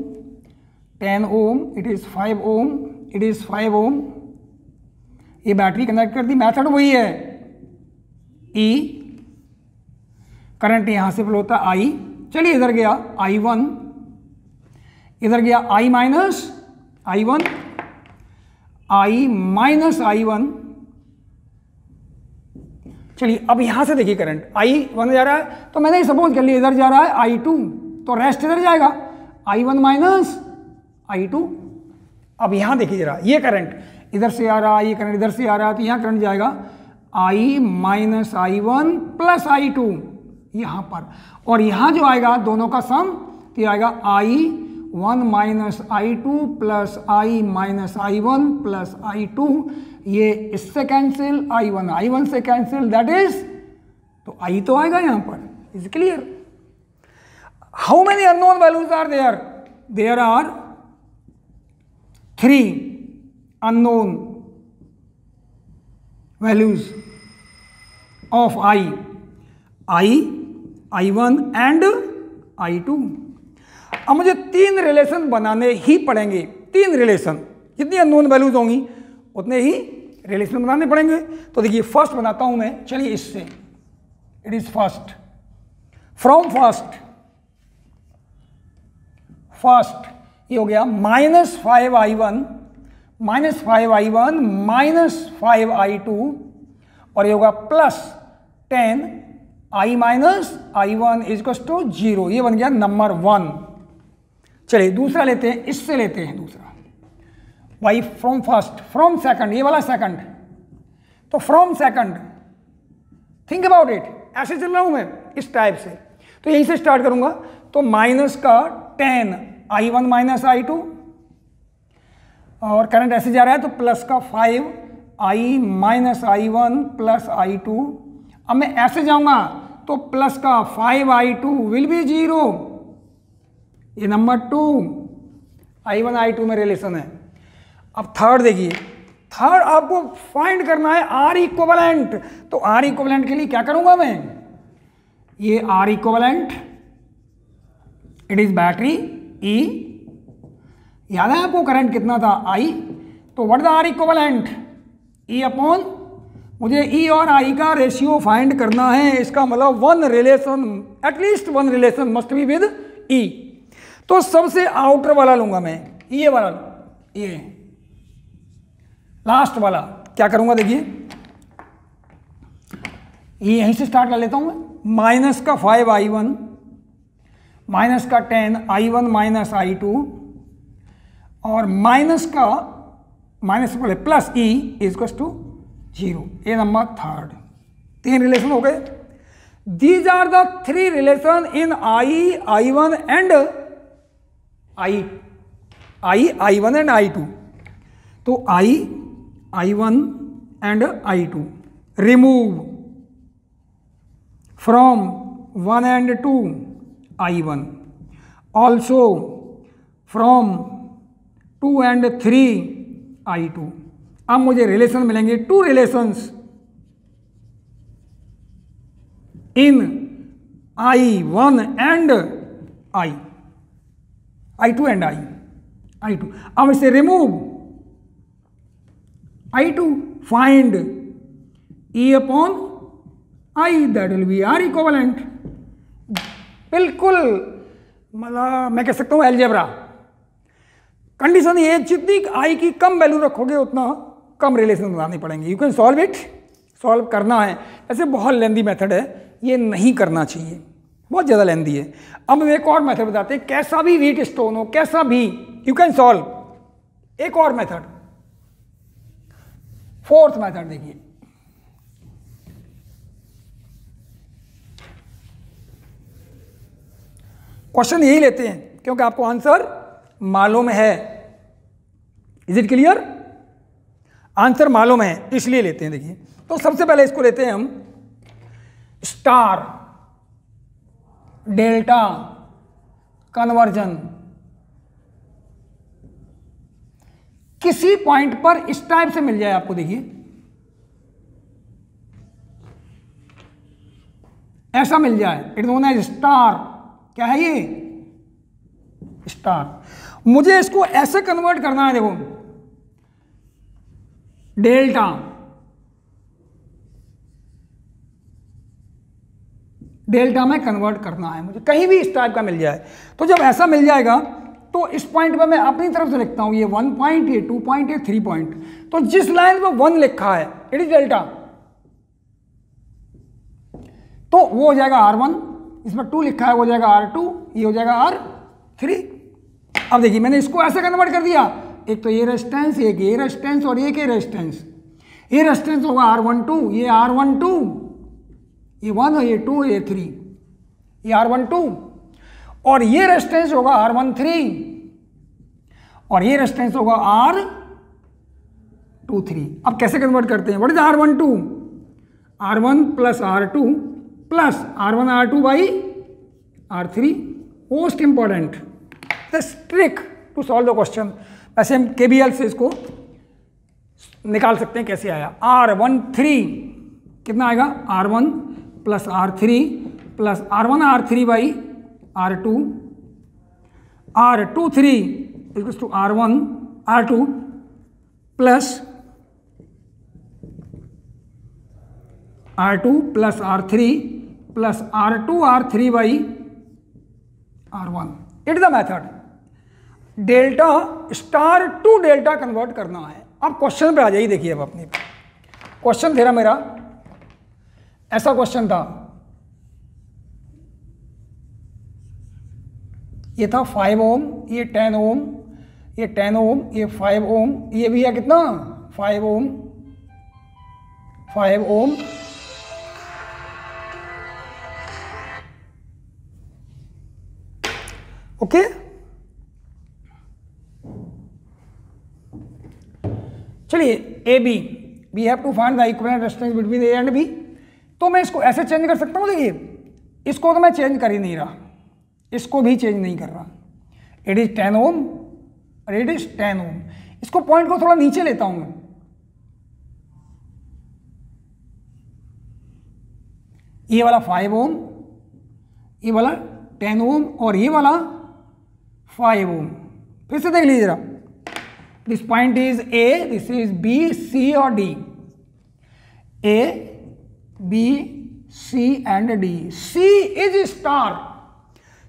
10 ohm, it is 5 ohm, it is 5 ohm, ये बैटरी कनेक्ट कर दी, मेथड वही है, ई करंट यहां से फ्लो होता है आई, चलिए इधर गया i1, इधर गया i minus i1, i minus i1, चलिए अब यहां से देखिए करंट i1 जा रहा है, तो मैंने सपोज कर लिया इधर जा रहा है i2, तो रेस्ट इधर जाएगा i1 माइनस i2। अब यहां देखिए जरा, ये करंट इधर से आ रहा है, ये करंट इधर से आ रहा है, तो यहां करंट जाएगा i minus i1 plus i2 यहां पर, और यहां जो आएगा दोनों का सम, तो आएगा i 1 minus I2 plus I minus I1 plus I2, ये इससे कैंसिल, I1 से कैंसिल, दैट इज, तो I तो आएगा यहां पर, is clear. How many unknown values are there? There are 3 unknown values of I1 and I2। अब मुझे 3 रिलेशन बनाने ही पड़ेंगे, 3 रिलेशन, जितनी अननोन वैल्यूज होंगी उतने ही रिलेशन बनाने पड़ेंगे। तो देखिए फर्स्ट बनाता हूं मैं, चलिए इससे, it is first, from first ये हो गया -5I1 माइनस 5I2, और ये होगा +10 I minus I1 is to 0, ये बन गया नंबर 1। चलिए दूसरा लेते हैं, इससे लेते हैं दूसरा, why from first, from second, ये वाला सेकंड, तो from second, think about it, ऐसे चल रहा हूं मैं इस टाइप से, तो यहीं से स्टार्ट करूंगा, तो माइनस का 10 I1 माइनस I2, और करंट ऐसे जा रहा है, तो प्लस का 5 I minus I1 plus I2। अब मैं ऐसे जाऊंगा तो प्लस का 5I2 विल बी 0, ये नंबर 2 I1 I2 में रिलेशन है। अब थर्ड देखिए, थर्ड आपको फाइंड करना है R इक्विवेलेंट, तो R इक्विवेलेंट के लिए क्या करूंगा मैं, ये R equivalent, it is battery E, याद है आपको करंट कितना था I, तो what the R equivalent, E upon, मुझे E और I का रेशियो फाइंड करना है, इसका मतलब one relation, at least one relation must be with E। तो सबसे आउटर वाला लूंगा मैं, ये वाला, ये लास्ट वाला क्या करूंगा, देखिए ये यहीं से स्टार्ट कर लेता हूं मैं, माइनस का 5I1 माइनस का 10 I1 माइनस I2, और माइनस का माइनस पहले प्लस E इज टू 0, ये नंबर थर्ड। 3 रिलेशन हो गए। These are the 3 relation in I1 and I1 and I2। तो I1 and I2 remove from 1 and 2 I1, also from 2 and 3 I2। अब मुझे रिलेशन मिलेंगे, 2 relations in I1 and I2 and I2। अब इसे remove I2, find E upon I, that will B R equivalent. बिल्कुल मतलब मैं कह सकता हूं अलजेब्रा। कंडीशन ये, जितनी I की कम वैल्यू रखोगे उतना कम रिलेशन बनाने पड़ेंगे। You can solve it, solve करना है। ऐसे बहुत लेंदी मेथड है, ये नहीं करना चाहिए, बहुत ज़्यादा लेंदी है। अब एक और मेथड बताते हैं, कैसा भी वीट स्टोन हो, कैसा भी यू कैन सॉल्व। एक और मेथड, फोर्थ मेथड देखिए, क्वेश्चन यही लेते हैं क्योंकि आपको आंसर मालूम है। Is it clear? आंसर मालूम है इसलिए लेते हैं। देखिए तो सबसे पहले इसको लेते हैं हम, स्टार डेल्टा कन्वर्जन। किसी पॉइंट पर इस टाइप से मिल जाए आपको, देखिए ऐसा मिल जाए, इट नोन एज स्टार। क्या है ये? स्टार। मुझे इसको ऐसे कन्वर्ट करना है, देखो डेल्टा डेल्टा में कन्वर्ट करना है मुझे, कहीं भी इस टाइप का मिल जाए। तो जब ऐसा मिल जाएगा तो इस पॉइंट पे मैं अपनी तरफ से लिखता हूं, ये 1 पॉइंट, ये 2 पॉइंट, ये 3 पॉइंट। तो जिस लाइन पे 1 लिखा है इट इज डेल्टा, तो वो हो जाएगा R1, इसमें 2 लिखा है वो हो जाएगा R2, ये हो जाएगा R3। अब देखिए मैंने इसको ऐसे कन्वर्ट कर दिया, एक तो ये रेजिस्टेंस, एक ये रेजिस्टेंस और एक ये रेजिस्टेंस। ये रेजिस्टेंस होगा R12, ये R12, ये 1 ये 2 ये 3, ये R12, और ये रेजिस्टेंस होगा R13, और ये रेजिस्टेंस होगा R23। अब कैसे कन्वर्ट करते हैं? What is R12? R1 plus R2 plus R1 R2 by R3। Most important this trick to solve the question. वैसे हम KBL से इसको निकाल सकते हैं। कैसे आया? R13 कितना आएगा? R1 plus R3 plus R1 R3 by R2। R23 equals to R1 R2 plus R2 plus R3 plus R2 R3 by R1। It the method delta star to delta convert करना है। अब क्वेश्चन पे आ जाइए। देखिए अब अपनी क्वेश्चन था मेरा, ऐसा क्वेश्चन था, ये था 5 ओम, ये 10 ओम, ये 10 ओम, ये 5 ओम, ये भी है कितना? 5 ओम, 5 ओम, ओके। चलिए A B, we have to find the equivalent resistance between A and B. तो मैं इसको ऐसे चेंज कर सकता हूँ। देखिए इसको तो मैं चेंज कर ही नहीं रहा, इसको भी चेंज नहीं कर रहा। इट इज 10 ओम और इट इज 10 ओम। इसको पॉइंट को थोड़ा नीचे लेता हूं मैं। ये वाला 5 ओम, ये वाला 10 ओम और ये वाला 5 ओम। फिर से देख लीजिए जरा। This point is A, this is B, C और D. A B C and D. C is star,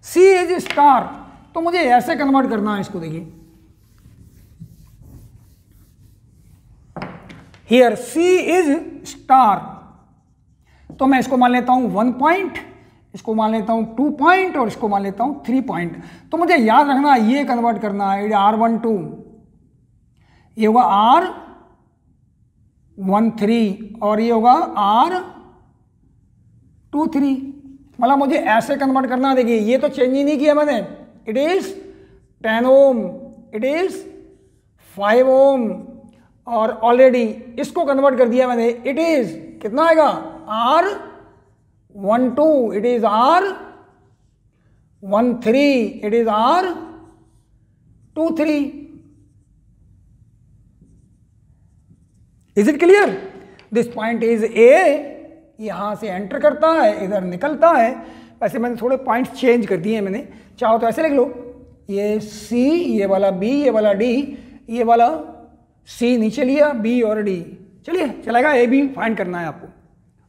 C is star. तो मुझे ऐसे कन्वर्ट करना है इसको। देखिए हियर सी इज स्टार, तो मैं इसको मान लेता हूं 1 पॉइंट, इसको मान लेता हूं 2 पॉइंट और इसको मान लेता हूं 3 पॉइंट। तो मुझे याद रखना ये कन्वर्ट करना है। R12 ये होगा R13 और ये होगा R23। मतलब मुझे ऐसे कन्वर्ट करना है। देखिए ये तो चेंज ही नहीं किया मैंने। It is 10 ohm, it is 5 ohm और ऑलरेडी इसको कन्वर्ट कर दिया मैंने। इट इज कितना आएगा? R12, it is R13, it is R23। Is it clear? This point is ए, यहां से एंटर करता है, इधर निकलता है। वैसे मैंने थोड़े पॉइंट्स चेंज कर दिए हैं मैंने, चाहो तो ऐसे लिख लो। ये सी, ये वाला बी, ये वाला डी, ये वाला सी नीचे लिया, बी और डी। चलिए चलेगा, ए बी फाइंड करना है आपको।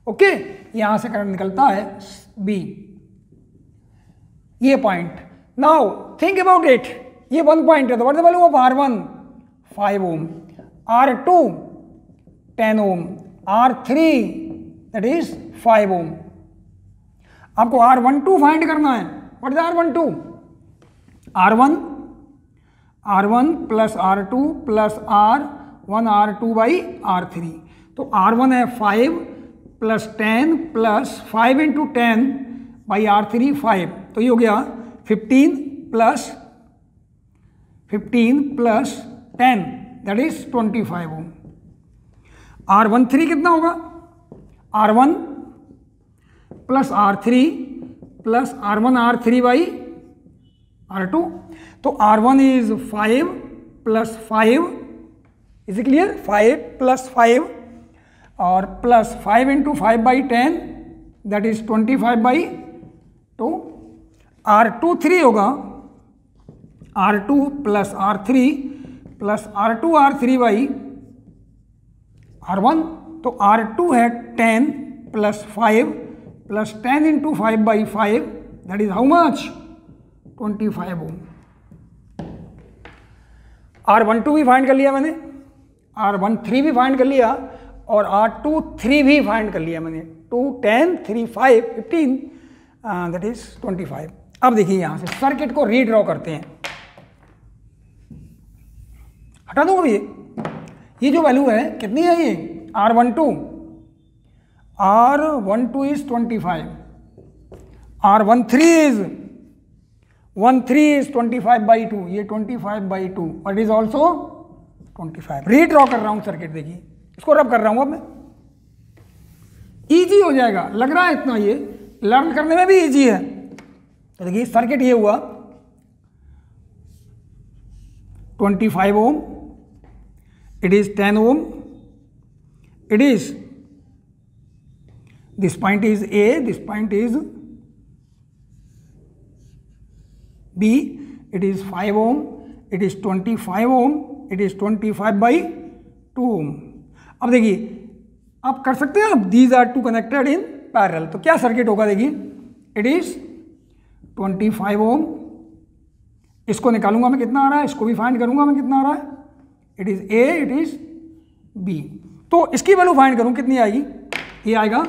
ओके, यहां से करंट निकलता है बी, ये point. Now think about it. ये 1 पॉइंट है तो what is the value of R1? 5 ohm, R2 10 ohm, R3 that is 5 ohm. आपको R12 फाइंड करना है। What is R12? R1 plus R2 plus R1 R2 by R3। तो R1 है 5 plus 10 plus 5 into 10 by R3 5। तो ये हो गया 15 plus 10 that is 25 Om. R13 कितना होगा? R1 plus R3 plus R1 R3 by R2। तो R1 is 5 plus 5, is it clear? 5 plus 5 और plus 5 into 5 by 10 that is 25 by 2। R23 होगा R2 plus R3 plus R2 R3 by R1। तो R2 है 10 plus 5 plus 10 into 5 by 5 that is how much? 25 ohm. R12 भी फाइंड कर लिया मैंने, R13 भी फाइंड कर लिया और R23 भी फाइंड कर लिया मैंने। 2 10 3 5 15 दैट इज 25। अब देखिए यहां से सर्किट को रीड्रॉ करते हैं। हटा दूंगा ये जो वैल्यू है कितनी है? ये R12 is 25, R13 is 1 3 is 25/2, ये 25/2 और इट इज ऑल्सो 25। रीड्रॉ कर रहा हूं सर्किट, देखिए इसको रब कर रहा हूं अब मैं, इजी हो जाएगा, लग रहा है इतना, ये लर्न करने में भी इजी है। तो देखिए सर्किट ये हुआ 25 ओम, it is 10 ohm, it is, this point is A, this point is B, it is 5 ohm, it is 25 ohm, it is 25/2 ohm। अब देखिए आप कर सकते हैं आप, these are two connected in parallel, तो क्या सर्किट होगा देखिए, it is 25 ohm, इसको निकालूंगा मैं कितना आ रहा है, इसको भी फाइंड करूंगा मैं कितना आ रहा है, it is A, it is B. तो इसकी वैल्यू फाइंड करूं कितनी आएगी, ये आएगा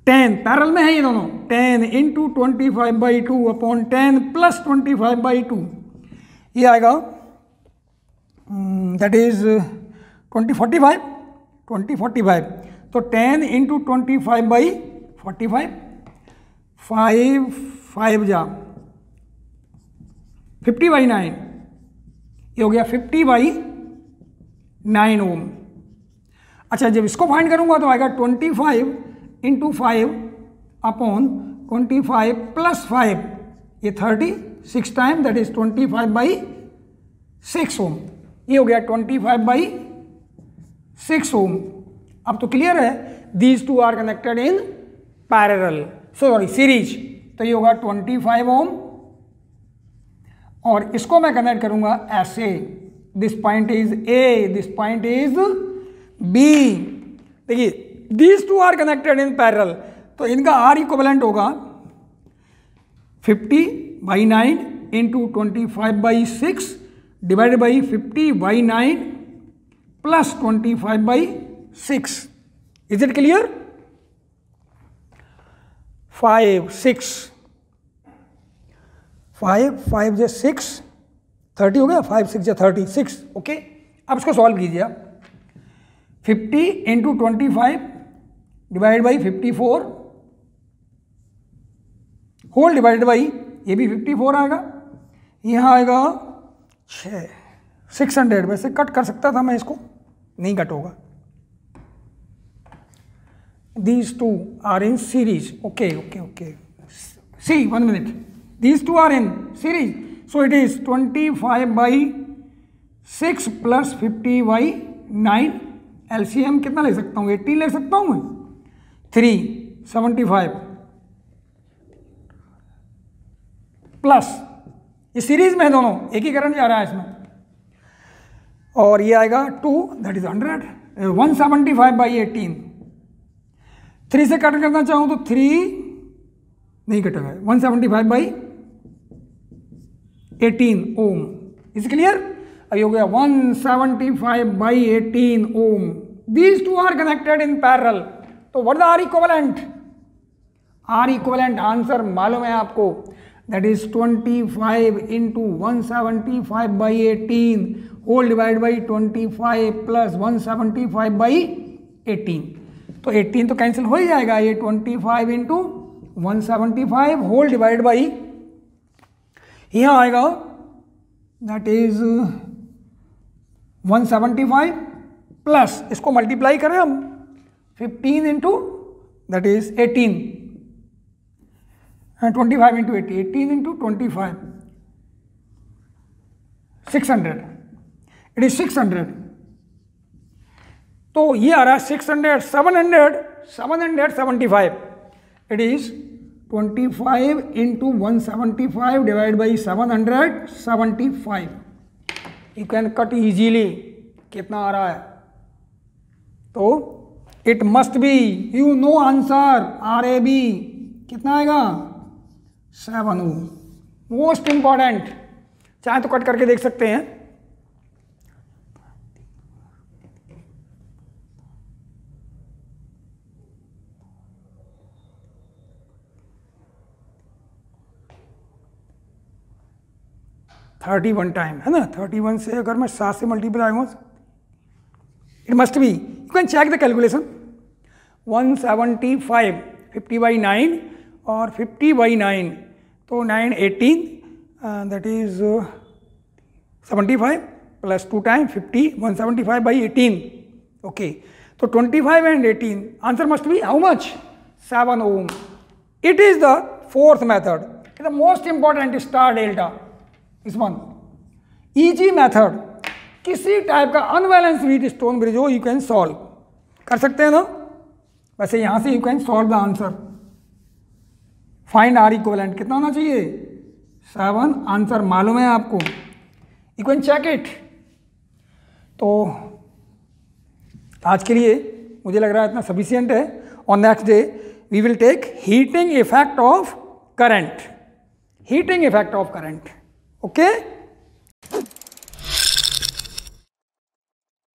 10, पैरेलल में है ये दोनों, 10 इंटू 25/2 अपॉन 10 प्लस 25/2, ये आएगा दैट इज 2045। तो 10 इंटू 25/45, 5 जा 50/9, ये हो गया 50/9 ओम। अच्छा जब इसको फाइंड करूंगा तो आएगा 25 इंटू 5 अपॉन 25 प्लस 5, ये 36 टाइम, दैट इज 25/6 ओम, ये हो गया 25/6 ओम। अब तो क्लियर है, these two are connected in parallel, sorry series, तो ये होगा 25 ओम और इसको मैं कनेक्ट करूंगा ऐसे, this point is A, this point is B. देखिए these two are connected in parallel, तो इनका आर इक्विवेलेंट होगा 50/9 into 25/6 divided by 50/9 plus 25/6। Is it clear? 5 6 5 जे 6 30 हो गया, 5 6 जे 36, ओके। अब इसको सॉल्व कीजिए आप, 50 into 25 divide by 54 whole divided by, ये भी 54 आएगा, यहाँ आएगा 600। वैसे कट कर सकता था मैं इसको, नहीं कट होगा। These two are in series. Okay. See, 1 minute. These two are in series. So it is 25/6 plus 50/9. LCM कितना ले सकता हूँ? 80 ले सकता हूँ मैं। 3 75 प्लस, ये सीरीज में है दोनों, एक ही करंट जा रहा है इसमें, और ये आएगा 2, दैट इज 100। 175/18, 3 से कट करना चाहूँ तो 3 नहीं कटेगा, 175/18 ओम। Is clear? अब हो गया 175/18 ohm. These two are connected in parallel, तो what the R equivalent? R equivalent answer मालूम है आपको, that is 25 into 175/18 whole divide by 25 plus 175/18। तो 18 तो कैंसिल हो ही जाएगा, ये 25 इंटू 175 होल डिवाइड बाई, यहाँ आएगा दैट इज 175 प्लस, इसको मल्टीप्लाई करें हम 15 into that is 18, 25 into 80, 18 into 25, 600, it is 600। तो ये आ रहा है 600, 775, it is 25 into 175 divide by 775। You can cut easily. कितना आ रहा है? तो it must be, you know answer, RAB कितना आएगा? 7 ओम। मोस्ट इंपॉर्टेंट, चाहे तो कट करके देख सकते हैं। (31 टाइम है ना, 31 से अगर मैं 7 से मल्टीप्लाई आऊँगा, it must be, you can check the calculation. 175 50/9 और 50/9 तो 9 18 दैट इज 75 प्लस 2 टाइम 50 175 बाई 18. ओके, तो 25 and 18 answer must be how much 7 ohm. It is the fourth method. The most important star delta is one. Easy method. किसी टाइप का अनबैलेंस व्हीट स्टोन ब्रिज हो, यू कैन सॉल्व कर सकते हैं ना. वैसे यहां से you can solve the answer. Find R equivalent कितना होना चाहिए 7. आंसर मालूम है आपको, यू कैन चेक इट. तो आज के लिए मुझे लग रहा है इतना सफिशियंट है. On next day we will take heating effect of current. Heating effect of current. Okay.